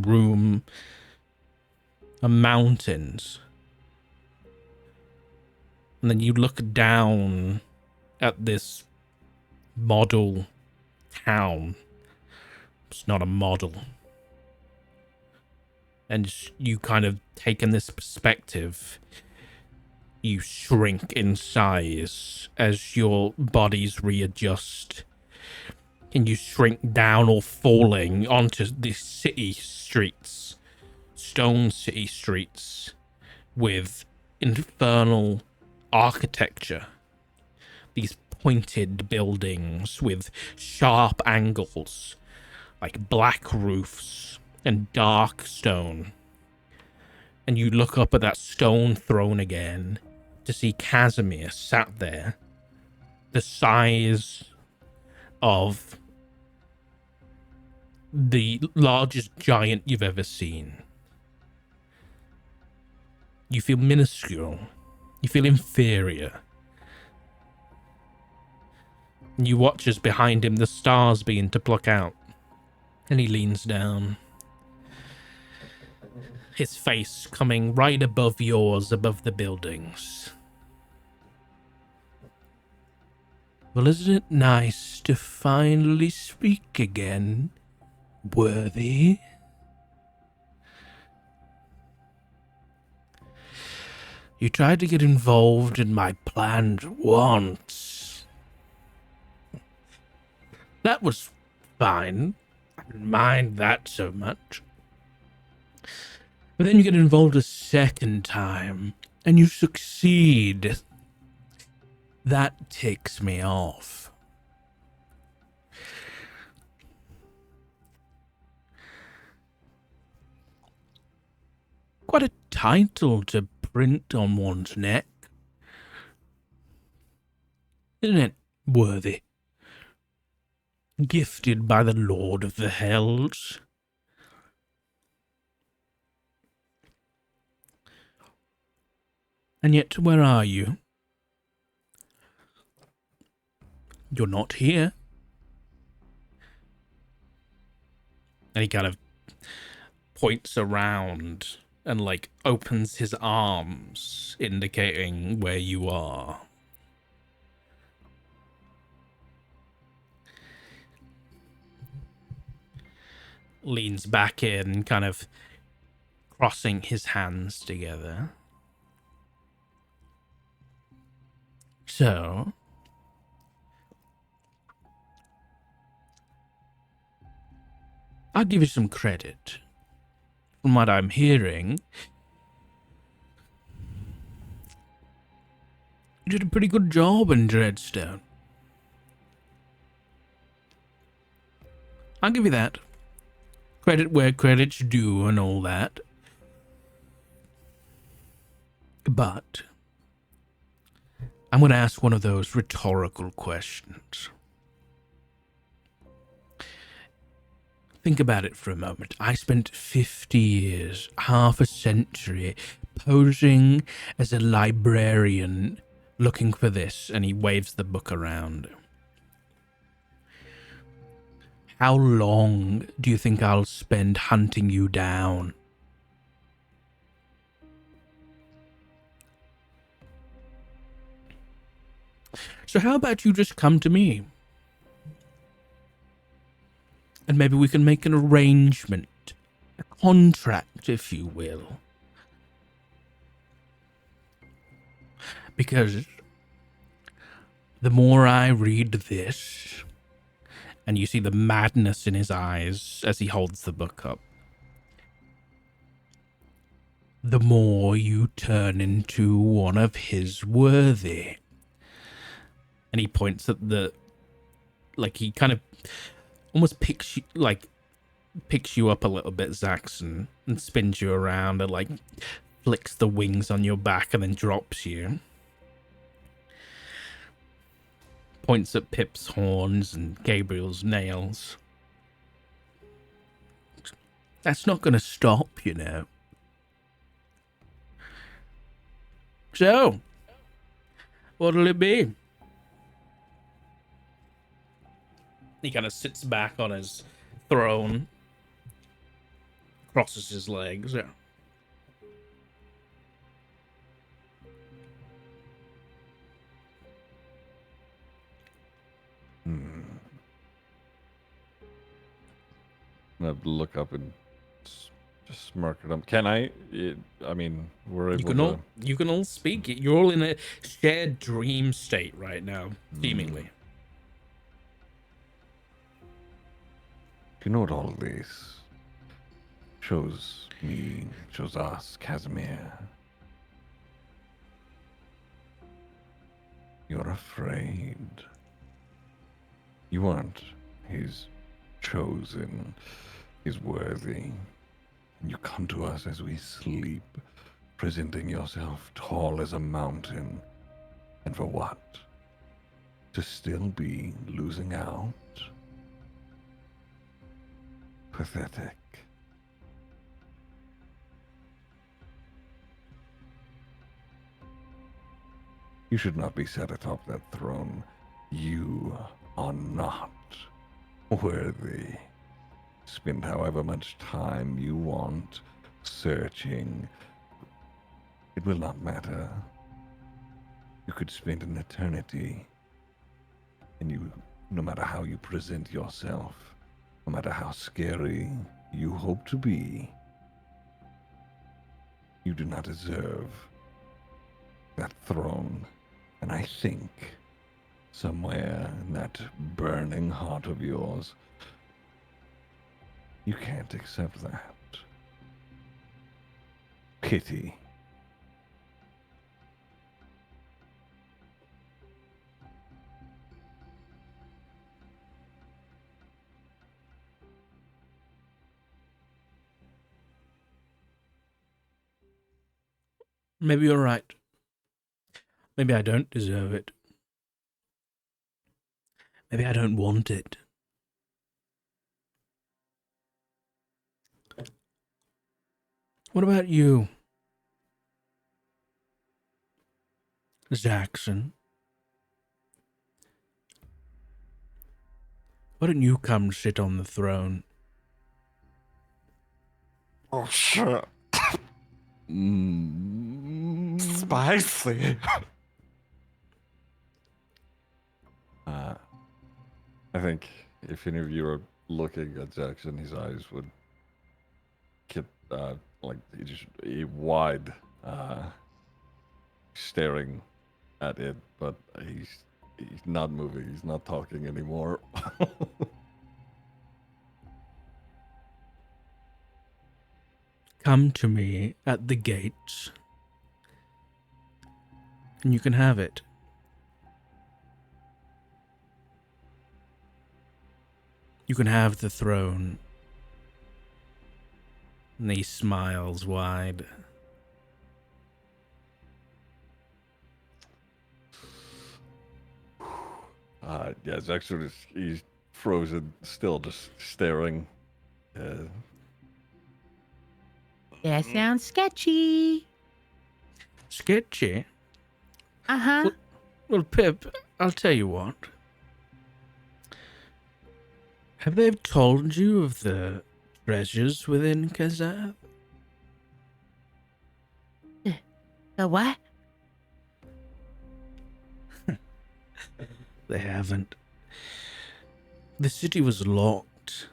room are mountains. And then you look down at this model town. It's not a model. And you kind of take in this perspective. You shrink in size as your bodies readjust. And you shrink down or falling onto the city streets. Stone city streets. With infernal architecture. These pointed buildings with sharp angles. Like black roofs and dark stone. And you look up at that stone throne again to see Casimir sat there, the size of the largest giant you've ever seen. You feel minuscule. You feel inferior. And you watch as behind him the stars begin to pluck out. And he leans down. His face coming right above yours, above the buildings. Well, isn't it nice to finally speak again, worthy? You tried to get involved in my planned once. That was fine. I didn't mind that so much. But then you get involved a second time, and you succeed. That ticks me off. Quite a title to print on one's neck. Isn't it, worthy? Gifted by the Lord of the Hells. And yet, where are you? You're not here. And he kind of points around and, like, opens his arms, indicating where you are. Leans back in, kind of crossing his hands together. So, I'll give you some credit. From what I'm hearing, you did a pretty good job in Dreadstone. I'll give you that. Credit where credit's due and all that. But I'm going to ask one of those rhetorical questions. Think about it for a moment. I spent 50 years, half a century, posing as a librarian looking for this, and he waves the book around. How long do you think I'll spend hunting you down? So how about you just come to me? And maybe we can make an arrangement, a contract, if you will. Because the more I read this, and you see the madness in his eyes as he holds the book up, the more you turn into one of his worthy. And he points at the, like, he kind of almost picks you up a little bit, Zaxxon, and spins you around and, like, flicks the wings on your back and then drops you. Points at Pip's horns and Gabriel's nails. That's not going to stop, you know. So, what'll it be? He kind of sits back on his throne, crosses his legs. Yeah. I have to look up and just smirk at him. Can I? I mean, we're able to. You can all speak. You're all in a shared dream state right now, seemingly. You know what all this shows me, shows us, Casimir? You're afraid. You aren't his chosen, his worthy. And you come to us as we sleep, presenting yourself tall as a mountain. And for what? To still be losing out? Pathetic. You should not be sat atop that throne. You are not worthy. Spend however much time you want searching. It will not matter. You could spend an eternity, and you, no matter how you present yourself, no matter how scary you hope to be, you do not deserve that throne. And I think somewhere in that burning heart of yours, you can't accept that. Pity. Maybe you're right. Maybe I don't deserve it. Maybe I don't want it. What about you, Jackson? Why don't you come sit on the throne? Oh shit. Spicy. I think if any of you are looking at Jackson, his eyes would get like just a wide, staring at it, but he's not moving. He's not talking anymore. Come to me at the gates, and you can have it. You can have the throne. And he smiles wide. Yeah, Jackson he's frozen, still just staring. That sounds sketchy. Sketchy? Uh-huh. Well, Pip, I'll tell you what. Have they told you of the treasures within Kazath? The what? They haven't. The city was locked,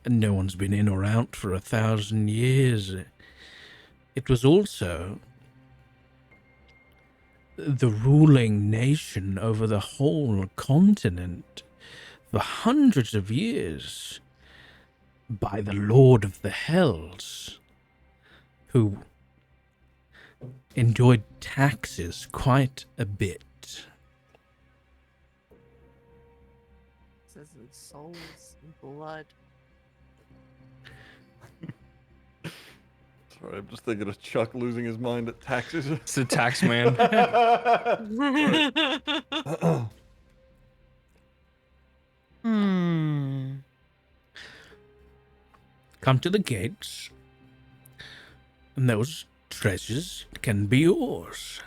and no one's been in or out for 1,000 years. It was also the ruling nation over the whole continent for hundreds of years by the Lord of the Hells, who enjoyed taxes quite a bit. This isn't souls and blood. Sorry, I'm just thinking of Chuck losing his mind at taxes. It's a tax man. Come to the gates, and those treasures can be yours.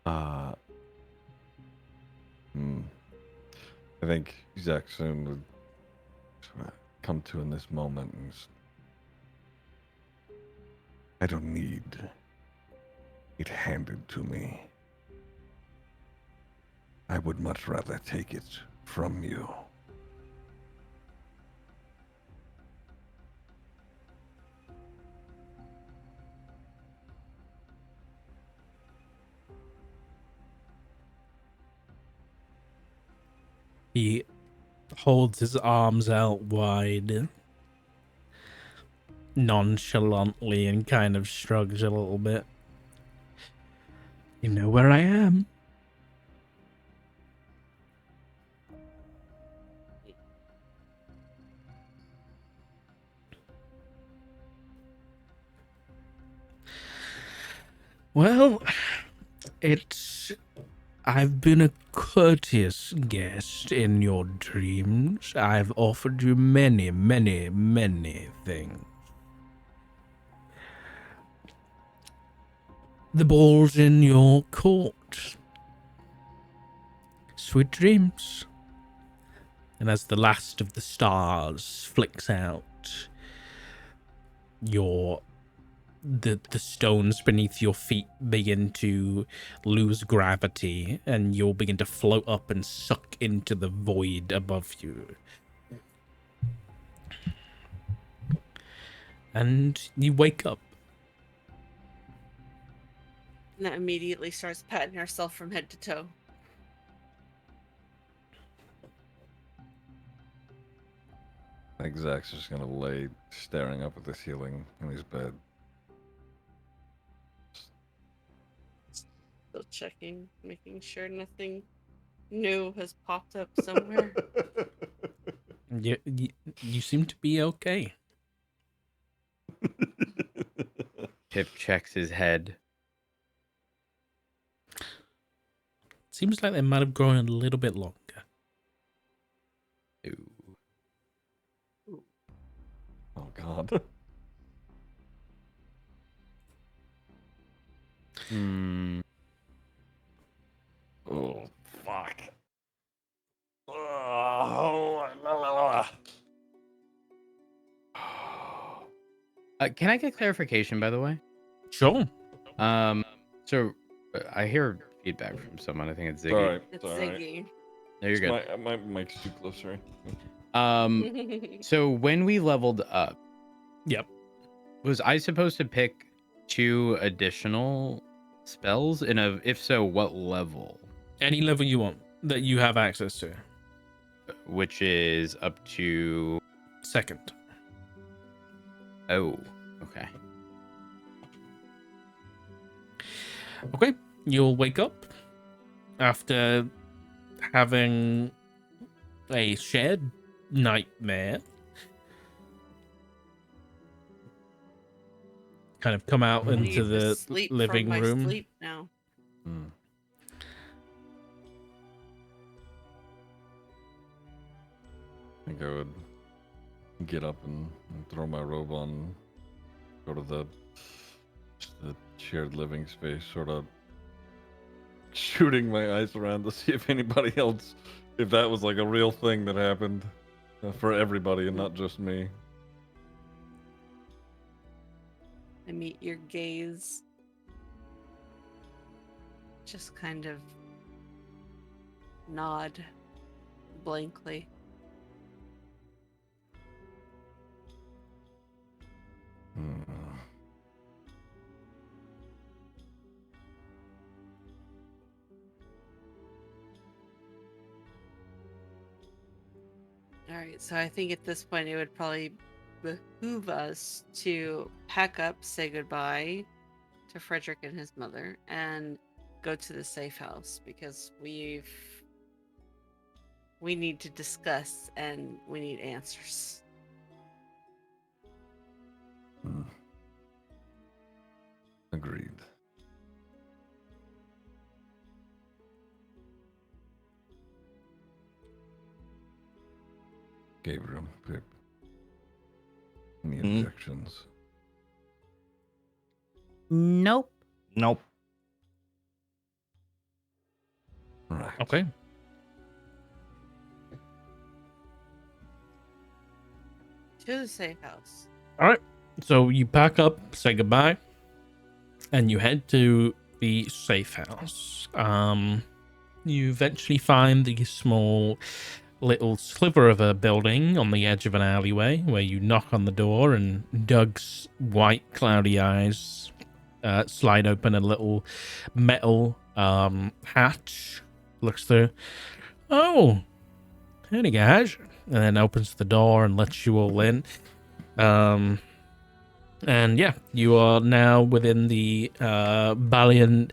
Uh, I think Zaxxon would sort of come to in this moment and I don't need it handed to me. I would much rather take it from you. He holds his arms out wide, nonchalantly, and kind of shrugs a little bit. You know where I am. Well, I've been a courteous guest in your dreams. I've offered you many, many, many things. The ball's in your court. Sweet dreams. And as the last of the stars flicks out, the stones beneath your feet begin to lose gravity, and you'll begin to float up and suck into the void above you. And you wake up. Anna immediately starts patting herself from head to toe. I think Zach's just gonna lay staring up at the ceiling in his bed. Still checking, making sure nothing new has popped up somewhere. You seem to be okay. Pip checks his head. Seems like they might have grown a little bit longer. Ooh. Oh God. Hmm. Oh fuck. Can I get clarification, by the way? Sure. So I hear feedback from someone. I think it's Ziggy. Sorry. It's Sorry. Ziggy. No, you're good. My mic's too close. Sorry. So when we leveled up, Yep. was I supposed to pick 2 additional spells? If so, what level? Any level you want that you have access to. Which is up to... Second. Oh, okay. Okay. You'll wake up after having a shared nightmare. Kind of come out I into need to the sleep living from my room. Sleep now. I think I would get up and throw my robe on, go to the shared living space, sort of shooting my eyes around to see if anybody else, if that was like a real thing that happened for everybody and not just me. I meet your gaze. Just kind of nod blankly. Alright, so I think at this point it would probably behoove us to pack up, say goodbye to Frederick and his mother, and go to the safe house because we need to discuss and we need answers. Agreed. Gabriel, Pip. Any objections? Nope. Nope. Right. Okay. To the safe house. All right. So you pack up, say goodbye, and you head to the safe house. You eventually find the small little sliver of a building on the edge of an alleyway where you knock on the door, and Doug's white, cloudy eyes slide open a little metal hatch. Looks through. Oh, howdy, guys. And then opens the door and lets you all in. And yeah, you are now within the Balinor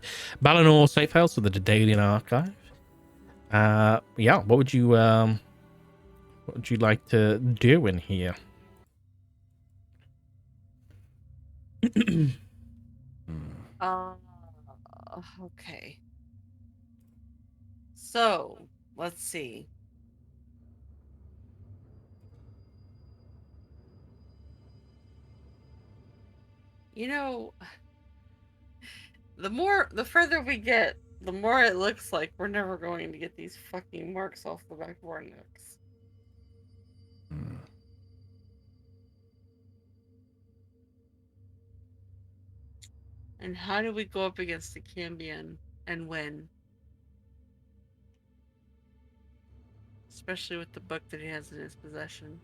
safe house of the Dedalian archive. Yeah, what would you like to do in here? Uh, okay. So, let's see. You know, the further we get, the more it looks like we're never going to get these fucking marks off the back of our necks. Hmm. And how do we go up against the Cambion and win? Especially with the book that he has in his possession.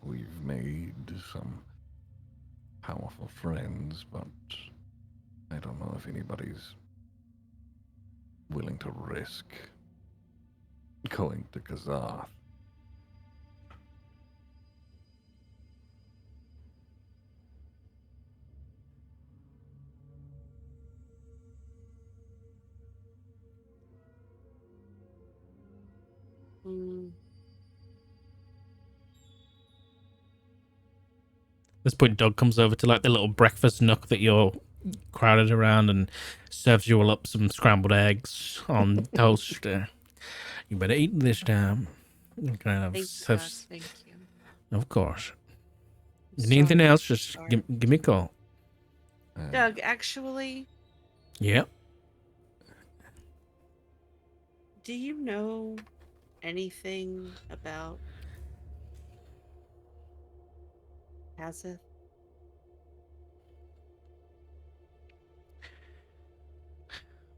We've made some powerful friends, but I don't know if anybody's willing to risk going to Kazath. Hmm. At this point, Doug comes over to like the little breakfast nook that you're crowded around and serves you all up some scrambled eggs on toast. You better eat this time. Kind of Thank you, Doug. serves, Thank you. of course. Sorry. Anything else? Just Sorry. give me a call. Doug, actually, Yep. do you know anything about Hazeth?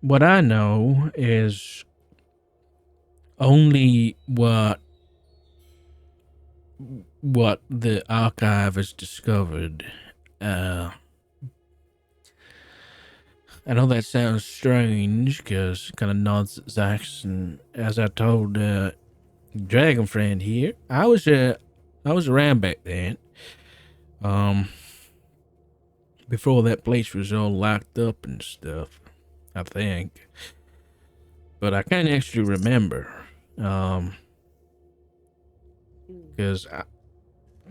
What I know is only what the archive has discovered. I know that sounds strange, because kind of nods at Zax, and as I told Dragon Friend here, I was around back then. Before that place was all locked up and stuff, I think. But I can't actually remember, because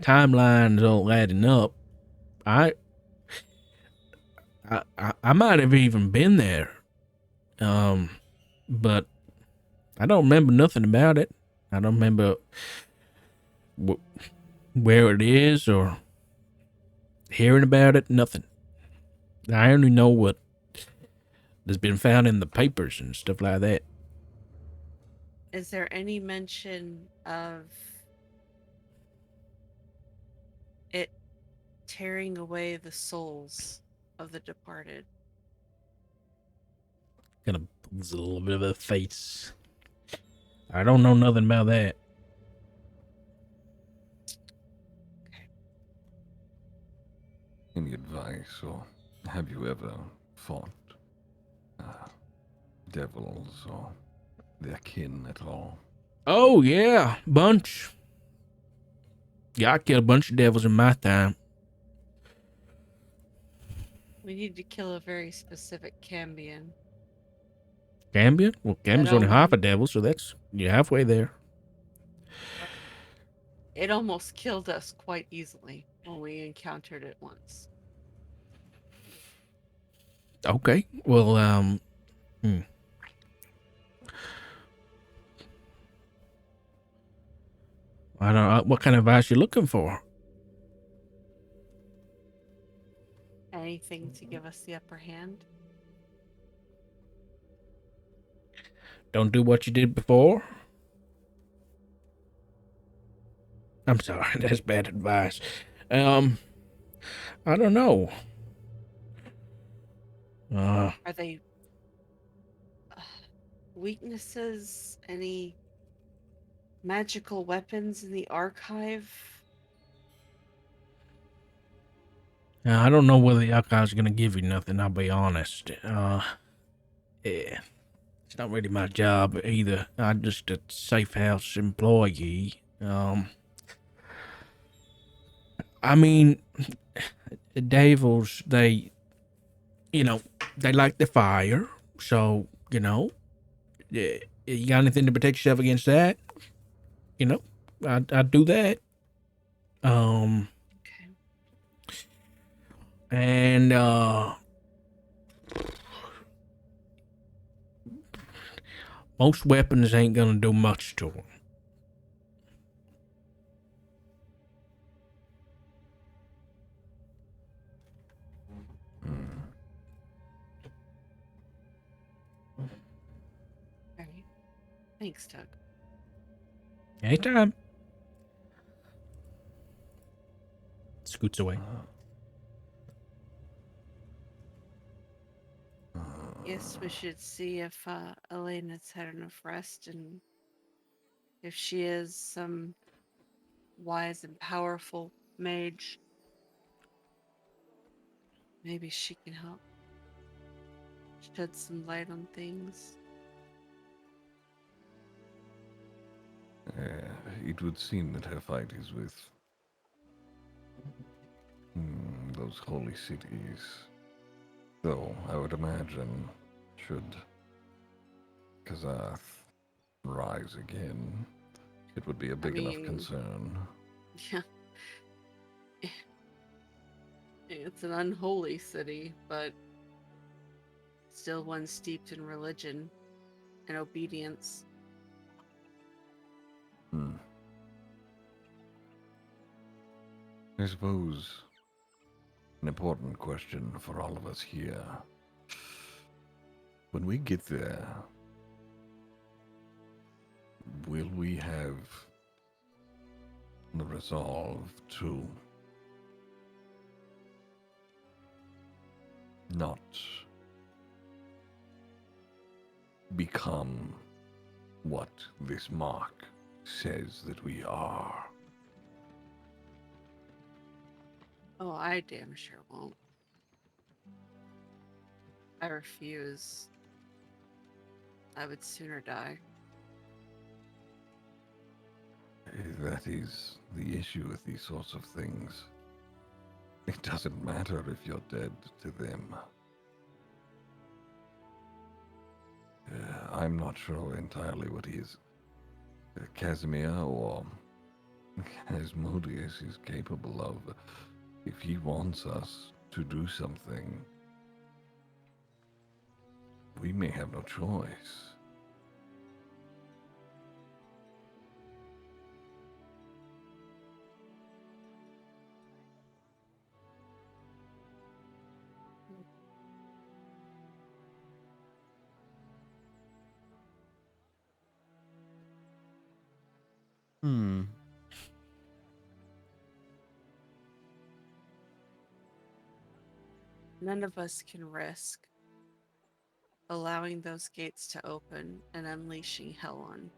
timelines all adding up. I might have even been there, but I don't remember nothing about it. I don't remember where it is or hearing about it. Nothing. I only know what has been found in the papers and stuff like that. Is there any mention of it tearing away the souls of the departed? Kind of pulls a little bit of a face. I don't know nothing about that. Any advice, or have you ever fought devils or their kin at all? Oh yeah, bunch. Yeah, I killed a bunch of devils in my time. We need to kill a very specific Cambion. Cambion? Well, Cambion's only half a only- devil, so you're halfway there. It almost killed us quite easily when we encountered it once. Okay. Well, I don't know what kind of advice you're looking for. Anything to give us the upper hand? Don't do what you did before. I'm sorry, that's bad advice. I don't know. Are they weaknesses? Any magical weapons in the archive? I don't know whether the archive's gonna give you nothing, I'll be honest. Yeah. It's not really my job either. I'm just a safe house employee. I mean, the devils, they like the fire. So, yeah, you got anything to protect yourself against that? I'd do that. Okay. And, most weapons ain't gonna do much to them. Hmm. All right. Thanks, Doug. Anytime. Scoots away. Yes, we should see if Elena's had enough rest and if she is some wise and powerful mage. Maybe she can help shed some light on things. It would seem that her fight is with those holy cities. Though, I would imagine, should Kazath rise again, it would be a big enough mean- concern. Yeah. It's an unholy city, but still one steeped in religion and obedience. I suppose an important question for all of us here. When we get there, will we have the resolve to not become what this mark says that we are? Oh, I damn sure won't. I refuse. I would sooner die. That is the issue with these sorts of things. It doesn't matter if you're dead to them. I'm not sure entirely what he is, Casimir or Asmodeus is capable of. If he wants us to do something, we may have no choice. None of us can risk allowing those gates to open and unleashing hell on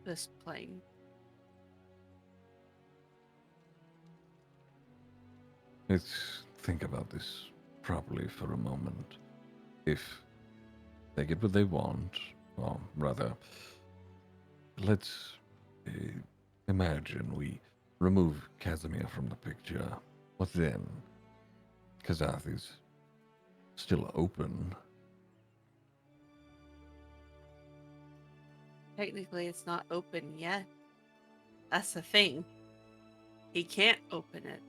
this plane. Let's think about this properly for a moment. If they get what they want, or rather, let's imagine we remove Casimir from the picture. What then? Kazath is still open. Technically, it's not open yet. That's the thing. He can't open it.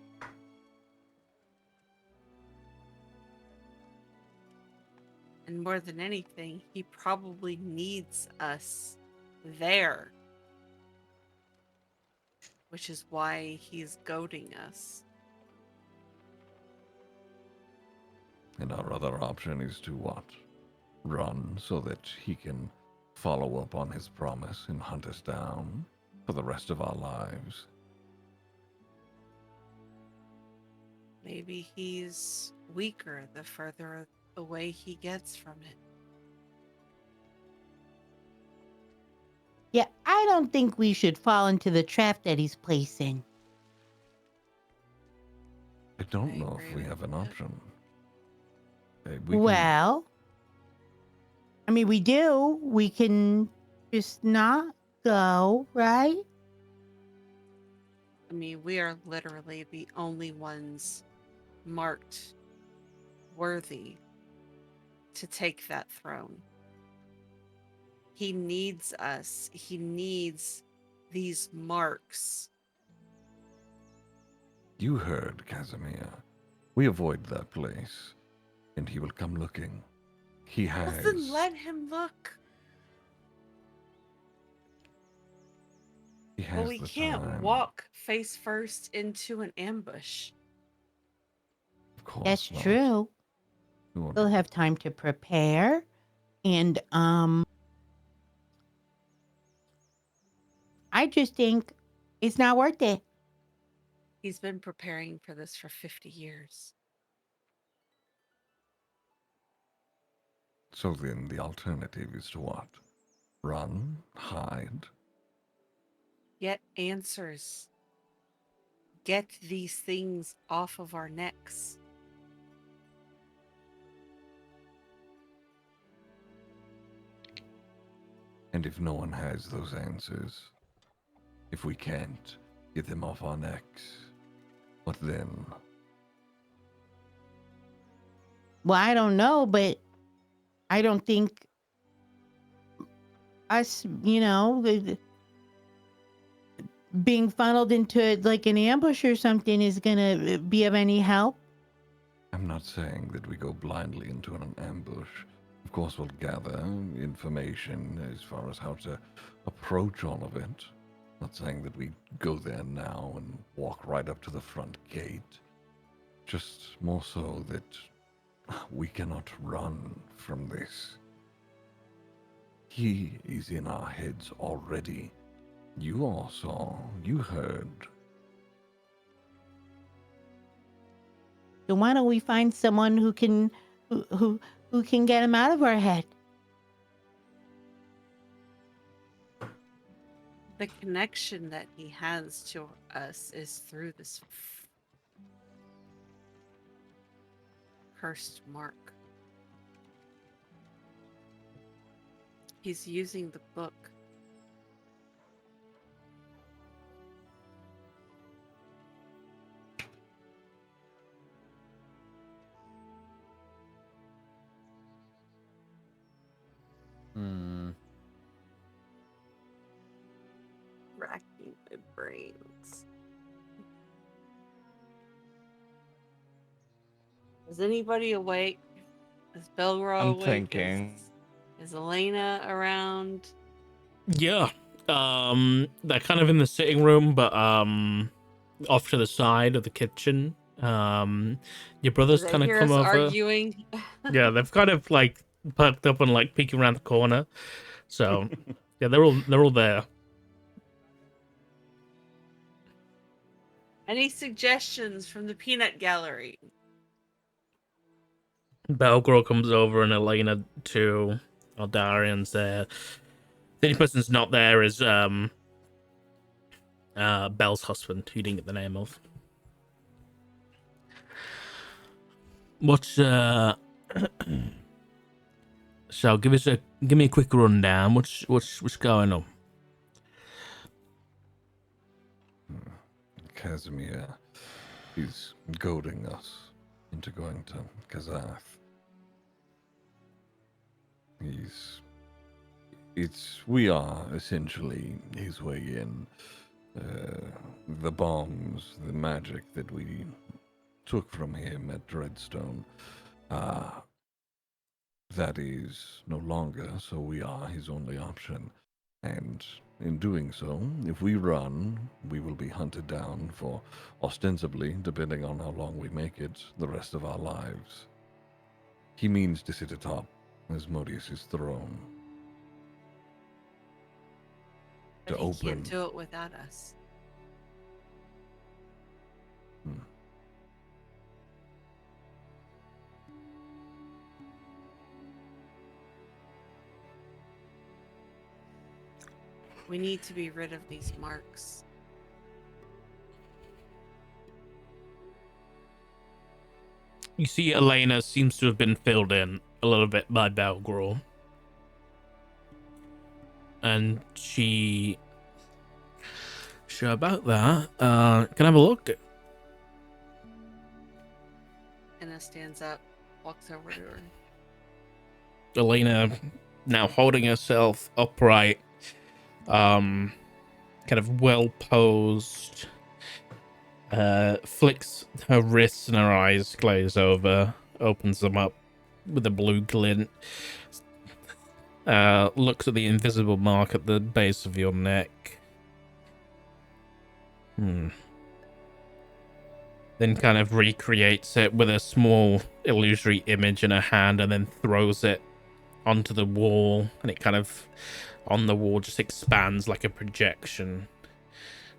And more than anything, he probably needs us there. Which is why he's goading us. And our other option is to what? run so that he can follow up on his promise and hunt us down for the rest of our lives. Maybe he's weaker the further away he gets from it. Yeah, I don't think we should fall into the trap that he's placing. I don't I know agree if we with have an that. option. We can, Well, I mean, we do. We can just not go, right? I mean, we are literally the only ones marked worthy to take that throne. He needs us. He needs these marks. you heard, Casimir. We avoid that place, and he will come looking. He Well, has. then let him look. He But has we the can't time. walk face first into an ambush. Of course That's not. true. We won't We'll have time to prepare. And I just think it's not worth it. He's been preparing for this for 50 years. So then the alternative is to what? Run? Hide? Get answers. Get these things off of our necks. And if no one has those answers, if we can't get them off our necks, what then? Well, I don't know, but I don't think us, being funneled into like an ambush or something is gonna be of any help. I'm not saying that we go blindly into an ambush. Of course, we'll gather information as far as how to approach all of it. Not saying that we go there now and walk right up to the front gate. Just more so that we cannot run from this. He is in our heads already. You all saw, you heard. So why don't we find someone who can who can get him out of our head? The connection that he has to us is through this cursed mark. He's using the book. Hmm. Racking my brains. Is anybody awake? Is Belgro I'm awake? thinking. Is Elena around? Yeah. They're kind of in the sitting room, but off to the side of the kitchen. Your brothers Do they kind of hear come us over. arguing? Yeah, they've kind of like perked up and like peeking around the corner. So yeah, they're all there. Any suggestions from the peanut gallery? Belgro comes over and Elena too. Aldarian's there. The only person's not there is Belle's husband, who you didn't get the name of. What's so give me a quick rundown. What's going on? Casimir is goading us into going to Kazath. We are essentially his way in. The bombs, the magic that we took from him at Dreadstone, that is no longer, so we are his only option. And in doing so, if we run, we will be hunted down for, ostensibly, depending on how long we make it, the rest of our lives. He means to sit atop Asmodeus' throne. But To he open. can't do it without us. Hmm. We need to be rid of these marks. You see, Elena seems to have been filled in a little bit by Belgrul. And she... Sure about that. Can I have a look? Anna stands up, walks over to her. Elena, now holding herself upright, kind of well posed, flicks her wrists and her eyes glaze over, opens them up with a blue glint, looks at the invisible mark at the base of your neck. Then kind of recreates it with a small illusory image in her hand and then throws it onto the wall, and it kind of on the wall just expands like a projection,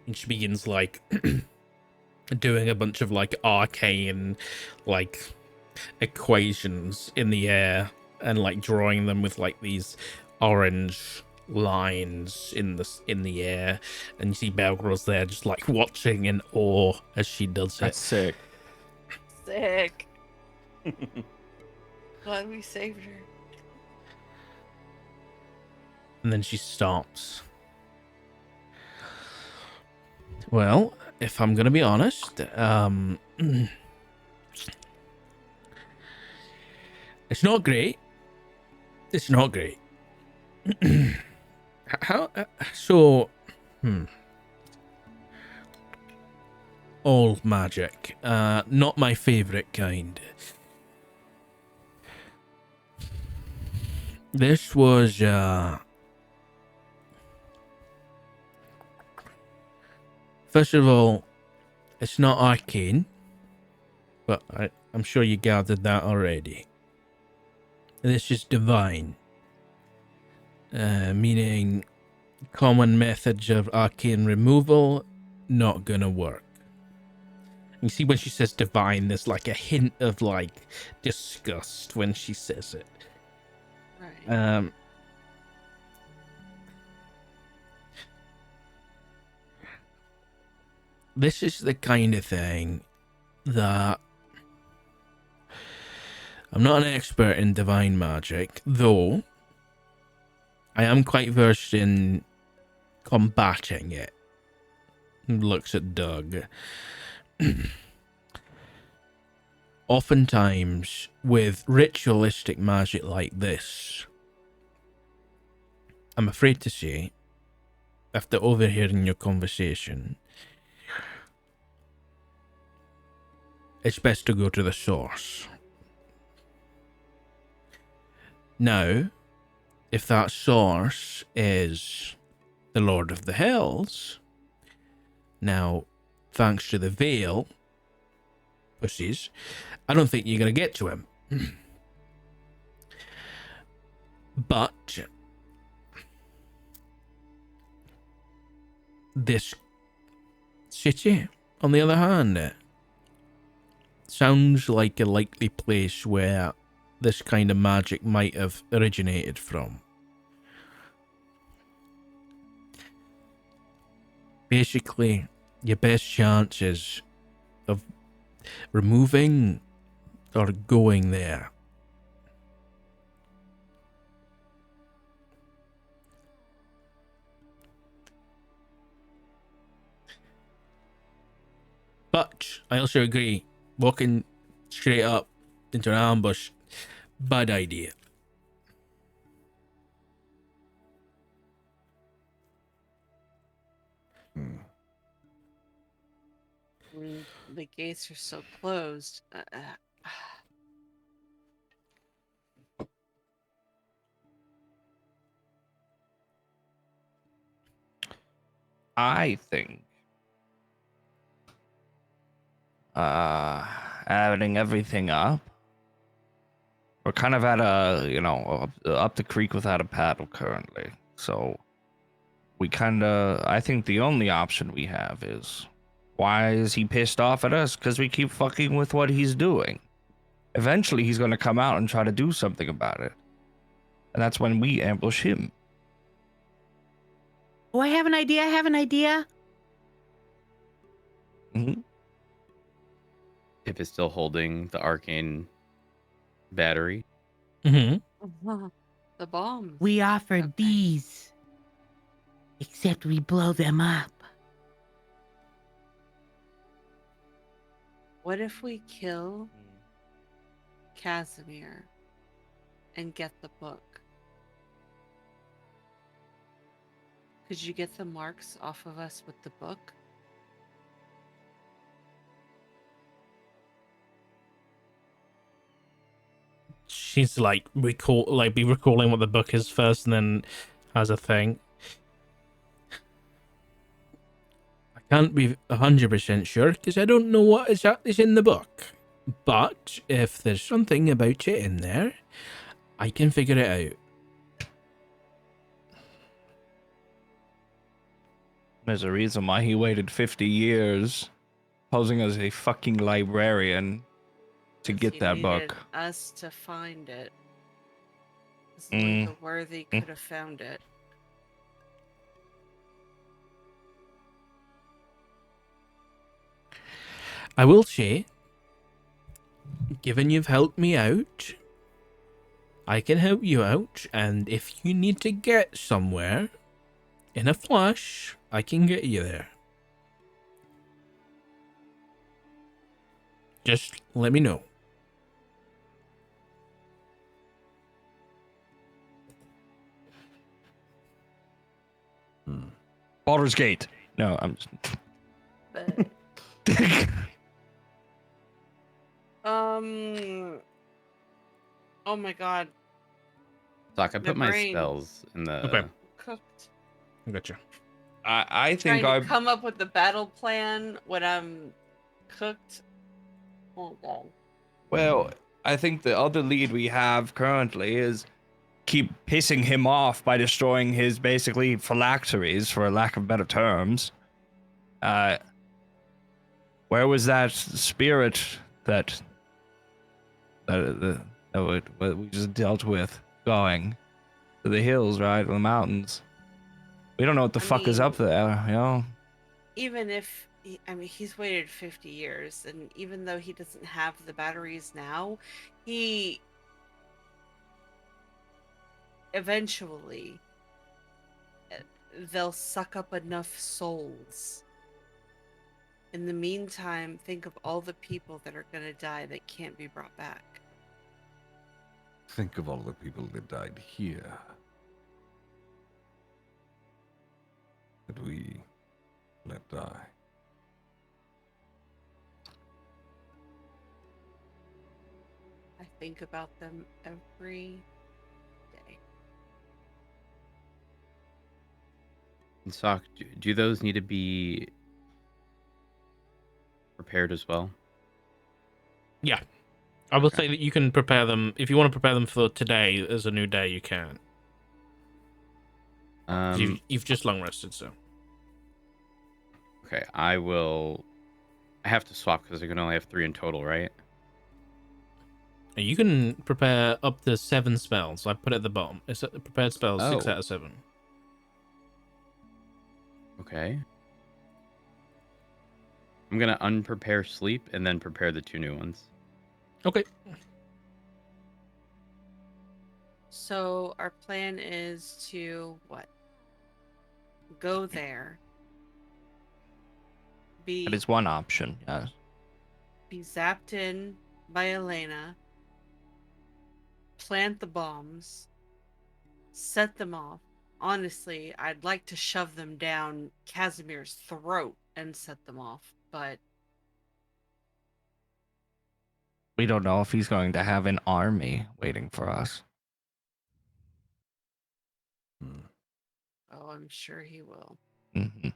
and she begins like doing a bunch of like arcane like equations in the air and like drawing them with like these orange lines in the air, and you see Belgrul's there just like watching in awe as she does That's it. sick. Sick. Glad we saved her. And then she stops. Well, if I'm gonna be honest, it's not great. It's not great. How so? All magic, not my favorite kind. This was first of all, it's not arcane, but I'm sure you gathered that already. This is divine, meaning common methods of arcane removal not gonna work. You see when she says divine, there's like a hint of like disgust when she says it. Right. This is the kind of thing that I'm not an expert in divine magic, though I am quite versed in combating it. Looks at Doug. Oftentimes, with ritualistic magic like this, I'm afraid to say, after overhearing your conversation, it's best to go to the source. Now, if that source is the Lord of the Hells, now, thanks to the veil, pussies, I don't think you're going to get to him. But this city, on the other hand, sounds like a likely place where this kind of magic might have originated from. Basically, your best chances of removing or going there but I also agree, walking straight up into an ambush, bad idea. The gates are so closed. I think adding everything up We're kind of at a, up the creek without a paddle currently. So I think the only option we have is, why is he pissed off at us? Because we keep fucking with what he's doing. Eventually, he's going to come out and try to do something about it. And that's when we ambush him. Oh, I have an idea. Mm-hmm. Pip is still holding the arcane battery. Mm-hmm. The bombs. We offered Okay. these, except we blow them up. What if we kill Casimir and get the book? Could you get the marks off of us with the book? She's like be recalling what the book is first, and then has a thing. I can't be 100% sure because I don't know what is in the book. But if there's something about it in there, I can figure it out. There's a reason why he waited 50 years posing as a fucking librarian to get He that needed book. us to find it. 'Cause only the worthy could have found it. I will say, given you've helped me out, I can help you out, and if you need to get somewhere in a flash, I can get you there. Just let me know. Baldur's Gate. No, I'm just... But oh my god, Sock, I My put my brain. spells in the. Okay. cooked. Gotcha. I think Trying to come up with the battle plan when I'm cooked. Oh god. Well, I think the other lead we have currently is keep pissing him off by destroying his basically phylacteries, for a lack of better terms. Where was that spirit that we just dealt with going? To the hills, right? To the mountains. We don't know what the fuck is up there, you know? Even if he's waited 50 years, and even though he doesn't have the batteries now, he eventually they'll suck up enough souls. In the meantime, think of all the people that are going to die that can't be brought back. Think of all the people that died here. That we let die. I think about them every day. And Sock, do those need to be prepared as well? Yeah. I will Okay. say that you can prepare them. If you want to prepare them for today as a new day, you can. 'Cause you've just long rested, so. Okay, I will. I have to swap because I can only have 3 in total, right? You can prepare up to 7 spells. I put it at the bottom. It's prepared spells, 6 Oh. out of 7. Okay. I'm gonna unprepare sleep and then prepare the 2 new ones. Okay. So our plan is to what? Go there. That is one option, yes. Be zapped in by Elena. Plant the bombs. Set them off. Honestly, I'd like to shove them down Casimir's throat and set them off, but We don't know if he's going to have an army waiting for us. oh, I'm sure he will. Mm-hmm.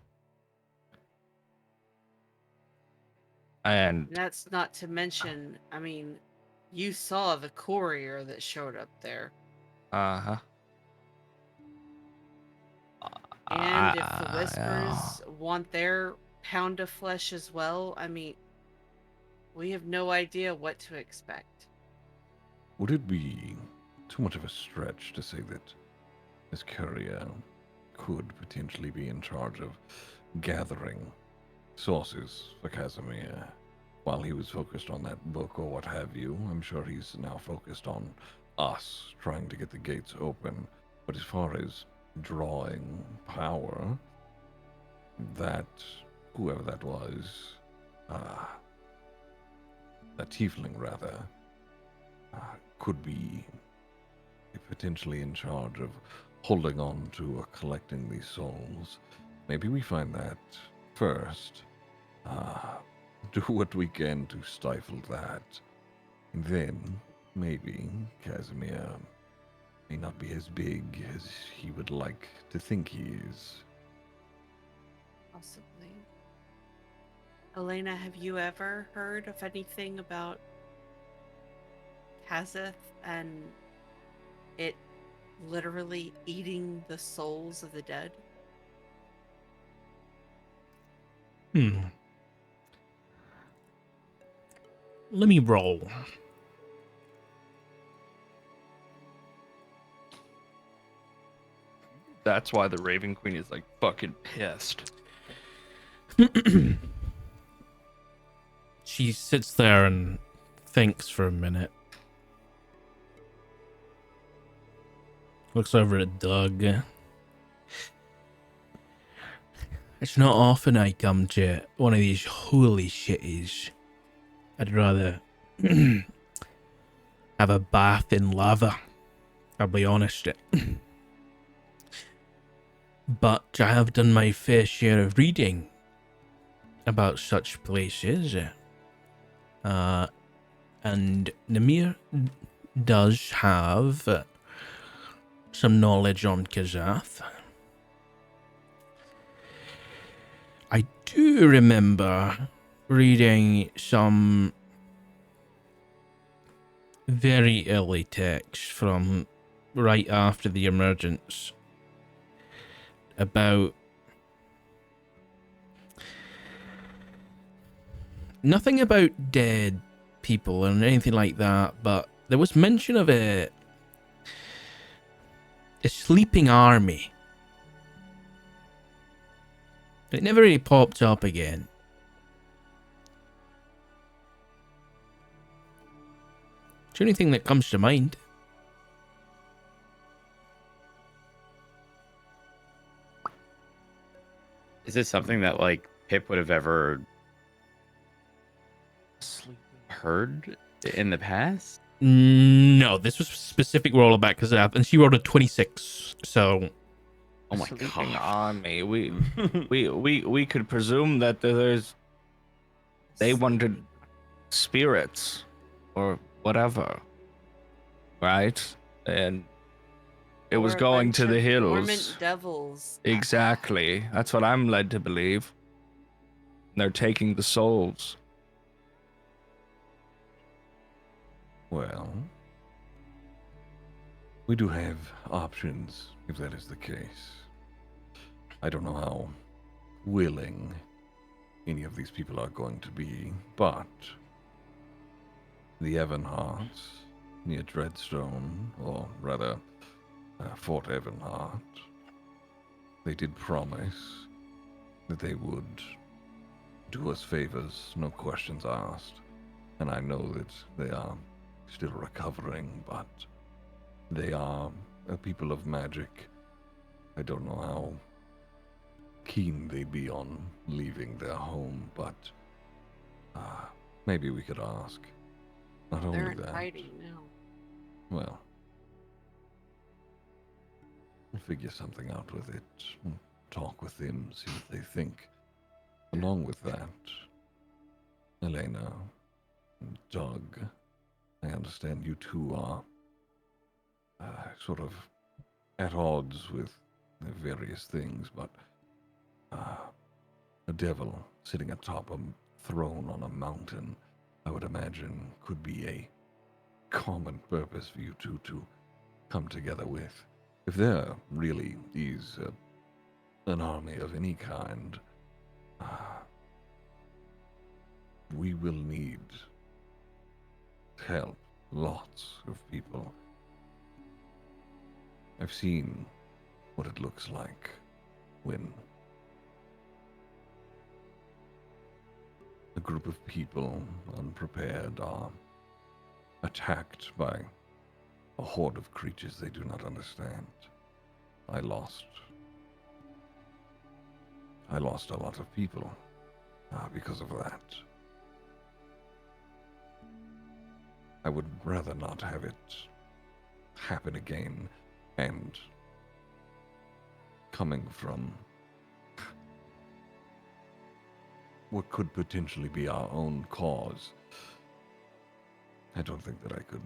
And And that's not to mention, You saw the courier that showed up there. Uh-huh. And if the Yeah. Whispers want their pound of flesh as well, I mean, we have no idea what to expect. Would it be too much of a stretch to say that this courier could potentially be in charge of gathering sources for Casimir while he was focused on that book or what have you? I'm sure he's now focused on us trying to get the gates open. But as far as drawing power, that whoever that was, that tiefling rather, could be potentially in charge of holding on to or collecting these souls. Maybe we find that first, do what we can to stifle that, and then maybe Casimir may not be as big as he would like to think he is. Possibly. Elena, have you ever heard of anything about Kazeth and it literally eating the souls of the dead? Let me roll. That's why the Raven Queen is like fucking pissed. She sits there and thinks for a minute. Looks over at Doug. It's not often I come to one of these holy shitties. I'd rather have a bath in lava. I'll be honest. But I have done my fair share of reading about such places. And Namir does have some knowledge on Kazath. I do remember reading some very early texts from right after the emergence about nothing about dead people and anything like that, but there was mention of a sleeping army. It never really popped up again. It's the only thing that comes to mind. Is this something that like Pip would have ever heard in the past? No, this was a specific roll about Kazath, and she rolled a 26. So, Oh my Sleeping god. army. We could presume that they wanted spirits or whatever, right? And it was Or a going bunch to the of hills. dormant devils. Exactly. That's what I'm led to believe. They're taking the souls. Well, we do have options if that is the case. I don't know how willing any of these people are going to be, but the Evanharts near Dreadstone, or rather Fort Evanhart, they did promise that they would do us favors, no questions asked. And I know that they are still recovering, but they are a people of magic. I don't know how keen they'd be on leaving their home, but maybe we could ask. Not They're only in that, hiding now. well, we'll figure something out with it. We'll talk with them, see what they think. Along with that, Elena, Doug, I understand you two are sort of at odds with various things, but a devil sitting atop a throne on a mountain, I would imagine, could be a common purpose for you two to come together with. If there really is an army of any kind, we will need help. Lots of people. I've seen what it looks like when a group of people, unprepared, are attacked by a horde of creatures they do not understand. I lost a lot of people because of that. I would rather not have it happen again, and coming from what could potentially be our own cause, I don't think that I could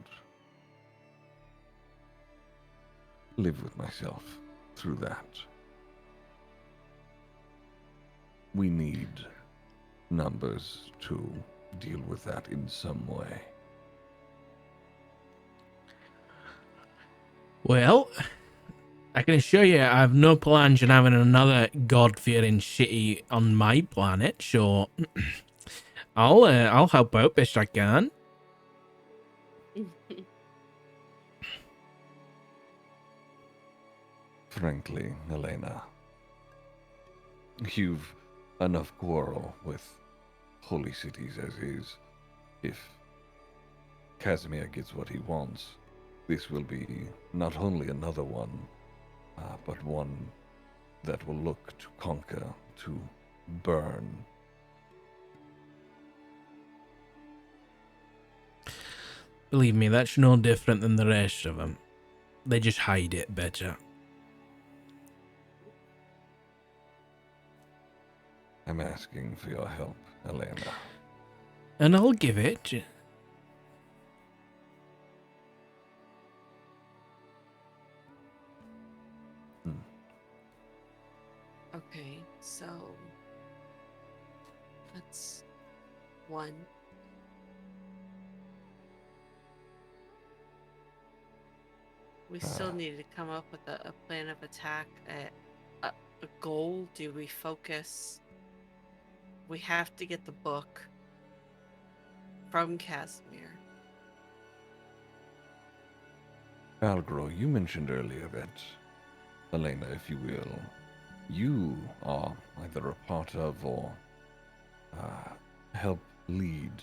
live with myself through that. We need numbers to deal with that in some way. Well, I can assure you I have no plans on having another God-fearing city on my planet, so I'll help out best I can. Frankly, Elena, you've enough quarrel with holy cities as is. If Casimir gets what he wants, this will be not only another one, but one that will look to conquer, to burn. Believe me, that's no different than the rest of them. They just hide it better. I'm asking for your help, Elena. And I'll give it. Okay, so that's one. We still need to come up with a plan of attack, a goal. Do we focus? We have to get the book from Casimir. Algro, you mentioned earlier that, Elena, if you will, you are either a part of or help lead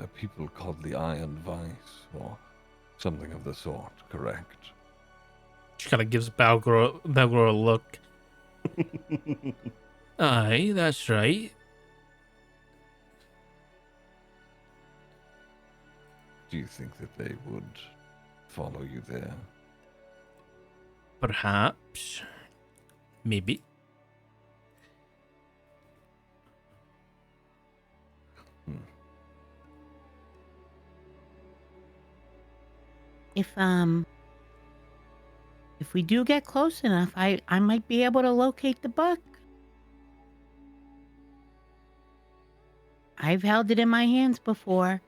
a people called the Iron Vice or something of the sort, correct? She kind of gives Belgro a look. Aye, that's right. Do you think that they would follow you there? Perhaps. Maybe. If we do get close enough, I might be able to locate the book. I've held it in my hands before.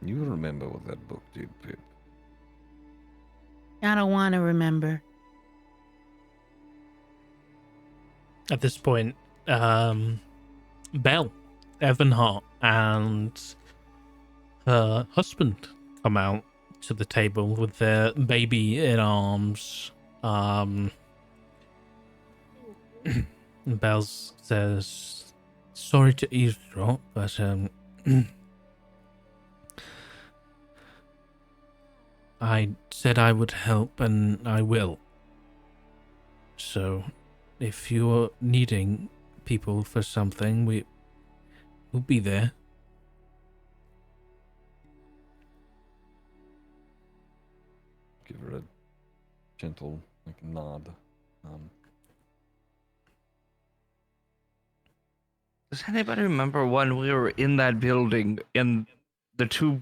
You remember what that book did, Pip? I don't want to remember. At this point, Belle, Evanhart, and her husband come out to the table with their baby in arms. Belle says, "Sorry to eavesdrop, but I said I would help, and I will. So, if you're needing people for something, we'll be there." Give her a gentle nod. Does anybody remember when we were in that building and the two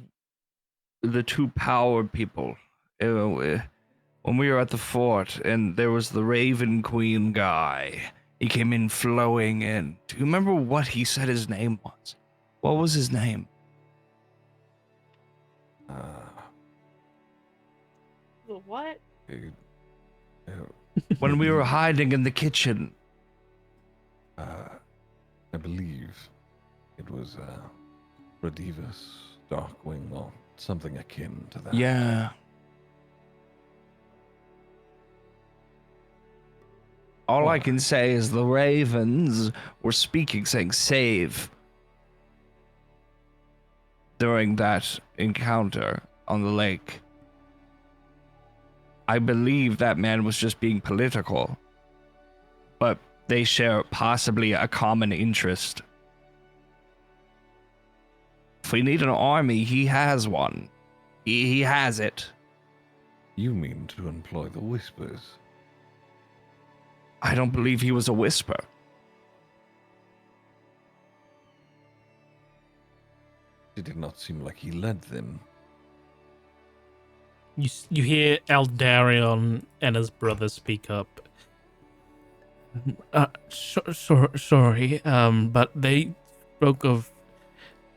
power people? When we were at the fort and there was the Raven Queen guy He came in flowing in. Do you remember what he said his name was? What was his name? Uh, The what? it- uh, When we were hiding in the kitchen. I believe it was Redivus, Darkwing, or something akin to that. Yeah. All I can say is the ravens were speaking, saying save during that encounter on the lake. I believe that man was just being political, but they share possibly a common interest. If we need an army, he has one. He has it. You mean to employ the Whispers? I don't believe he was a whisper. It did not seem like he led them. You hear Eldarion and his brother speak up. Sorry, but they spoke of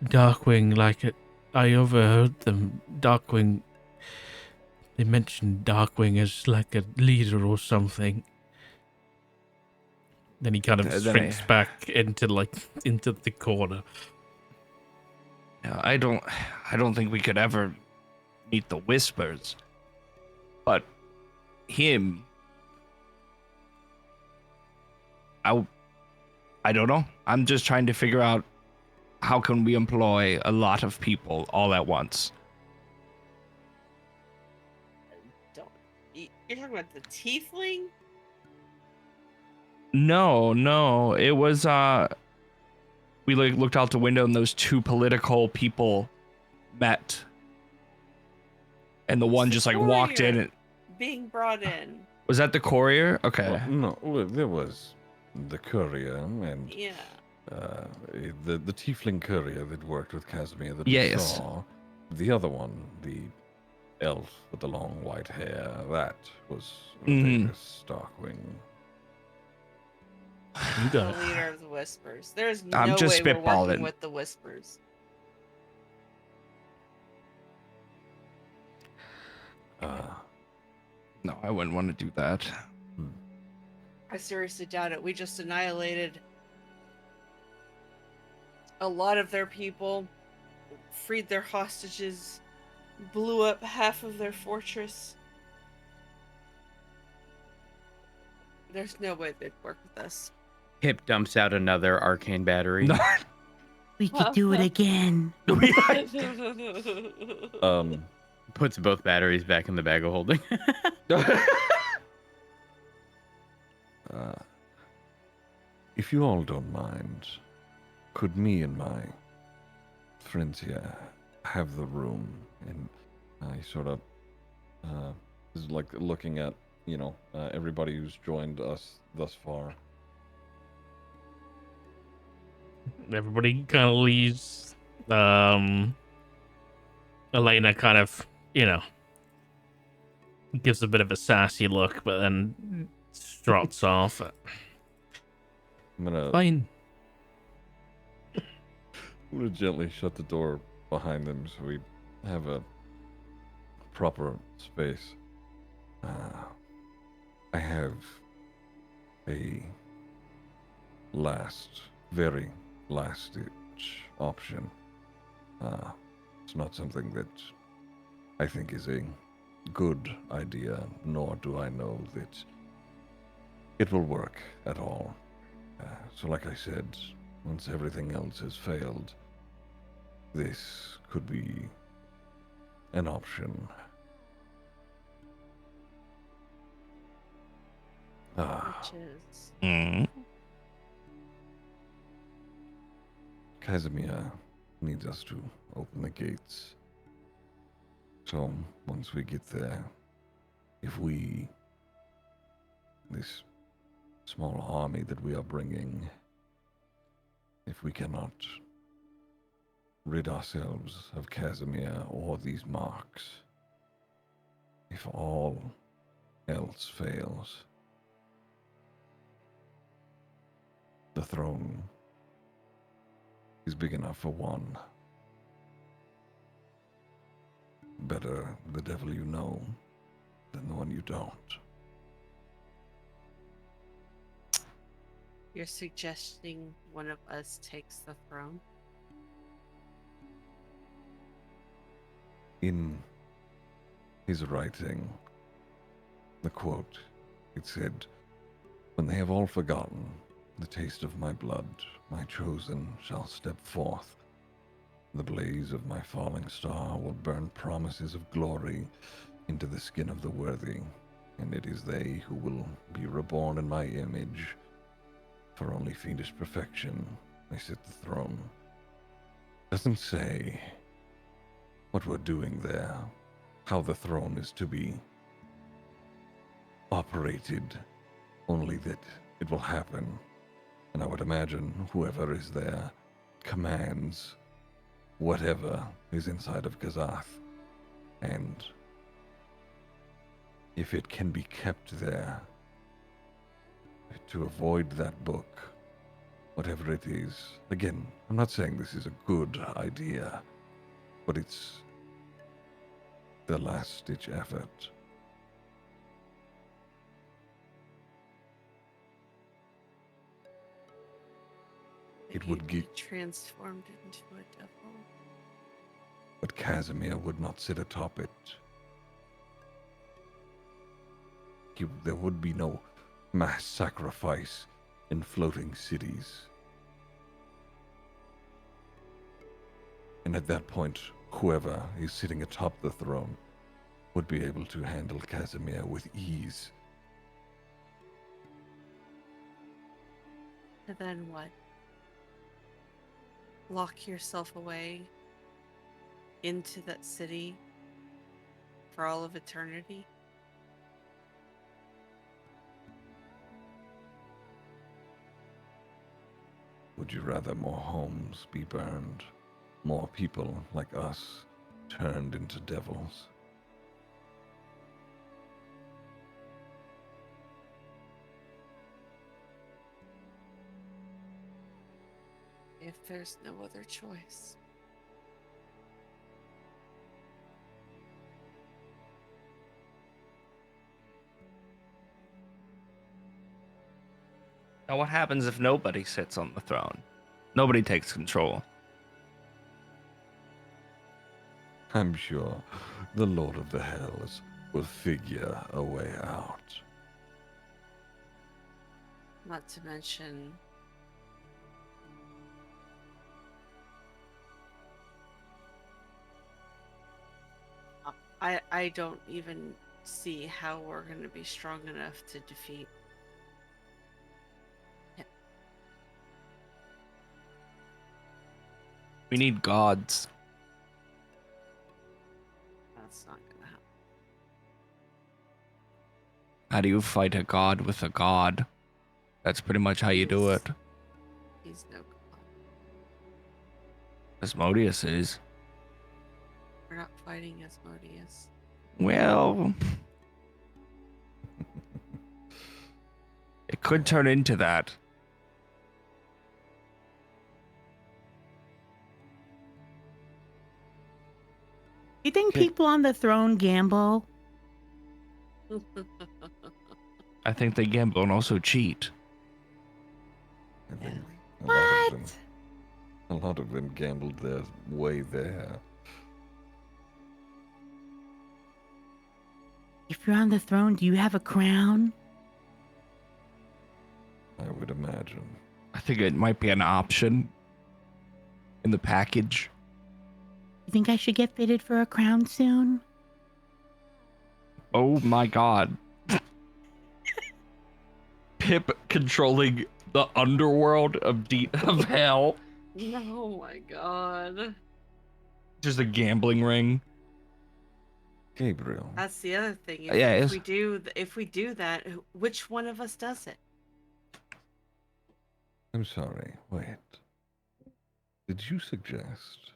Darkwing like it. I overheard them. Darkwing. They mentioned Darkwing as like a leader or something. Then he kind of shrinks back into the corner. Yeah, I don't think we could ever meet the Whispers. But him, I don't know. I'm just trying to figure out how can we employ a lot of people all at once. You're talking about the tiefling? No, it was we looked out the window and those two political people met. And the one just like walked in and being brought in. was that the courier? Okay. Well, no, there was the courier and Yeah. the tiefling courier that worked with Casimir that we Yes. saw. The other one, the elf with the long white hair, that was Vegas Darkwing. You The got leader of the Whispers. There's no I'm just way we're working spitballing. with the Whispers. No, I wouldn't want to do that. I seriously doubt it. We just annihilated a lot of their people, freed their hostages, blew up half of their fortress. There's no way they'd work with us. Hip dumps out another arcane battery. We could do it again. Puts both batteries back in the bag of holding. If you all don't mind, could me and my friends here have the room? And I sort of is like looking at, everybody who's joined us thus far. Everybody kind of leaves. Elena kind of, gives a bit of a sassy look, but then struts off. I'm gonna Fine. gently shut the door behind them so we have a proper space. I have a very last ditch option. It's not something that I think is a good idea, nor do I know that it will work at all. So like I said, once everything else has failed, this could be an option. Which is... Casimir needs us to open the gates. So once we get there, if this small army that we are bringing, if we cannot rid ourselves of Casimir or these marks, if all else fails, throne is big enough for one. Better the devil you know than the one you don't. You're suggesting one of us takes the throne? In his writing, the quote, it said, "When they have all forgotten the taste of my blood, my chosen shall step forth. The blaze of my falling star will burn promises of glory into the skin of the worthy, and it is they who will be reborn in my image. For only fiendish perfection may sit the throne." Doesn't say what we're doing there, how the throne is to be operated, only that it will happen. And I would imagine whoever is there commands whatever is inside of Kazath. And if it can be kept there, to avoid that book, whatever it is. Again, I'm not saying this is a good idea, but it's the last-ditch effort. It would Maybe get, transformed into a devil. but Casimir would not sit atop it. There would be no mass sacrifice in floating cities. And at that point, whoever is sitting atop the throne would be able to handle Casimir with ease. And then what? Lock yourself away into that city for all of eternity? Would you rather more homes be burned, more people like us turned into devils? If there's no other choice. Now, what happens if nobody sits on the throne? Nobody takes control. I'm sure the Lord of the Hells will figure a way out. Not to mention I don't even see how we're going to be strong enough to defeat him. We need gods. That's not going to happen. How do you fight a god with a god? That's pretty much how you do it. He's no god. Asmodeus is. We're not fighting Asmodeus. Well, it could turn into that. You think people on the throne gamble? I think they gamble and also cheat. I think What? a lot of them gambled their way there. If you're on the throne, do you have a crown? I would imagine. I think it might be an option in the package. You think I should get fitted for a crown soon? Oh my god. Pip controlling the underworld of of hell. Oh my god. Just a gambling ring. Gabriel, That's the other thing. Yeah, If it's- we do that, which one of us does it? I'm sorry, wait. Did you suggest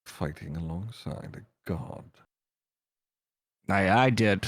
fighting alongside a god? I did.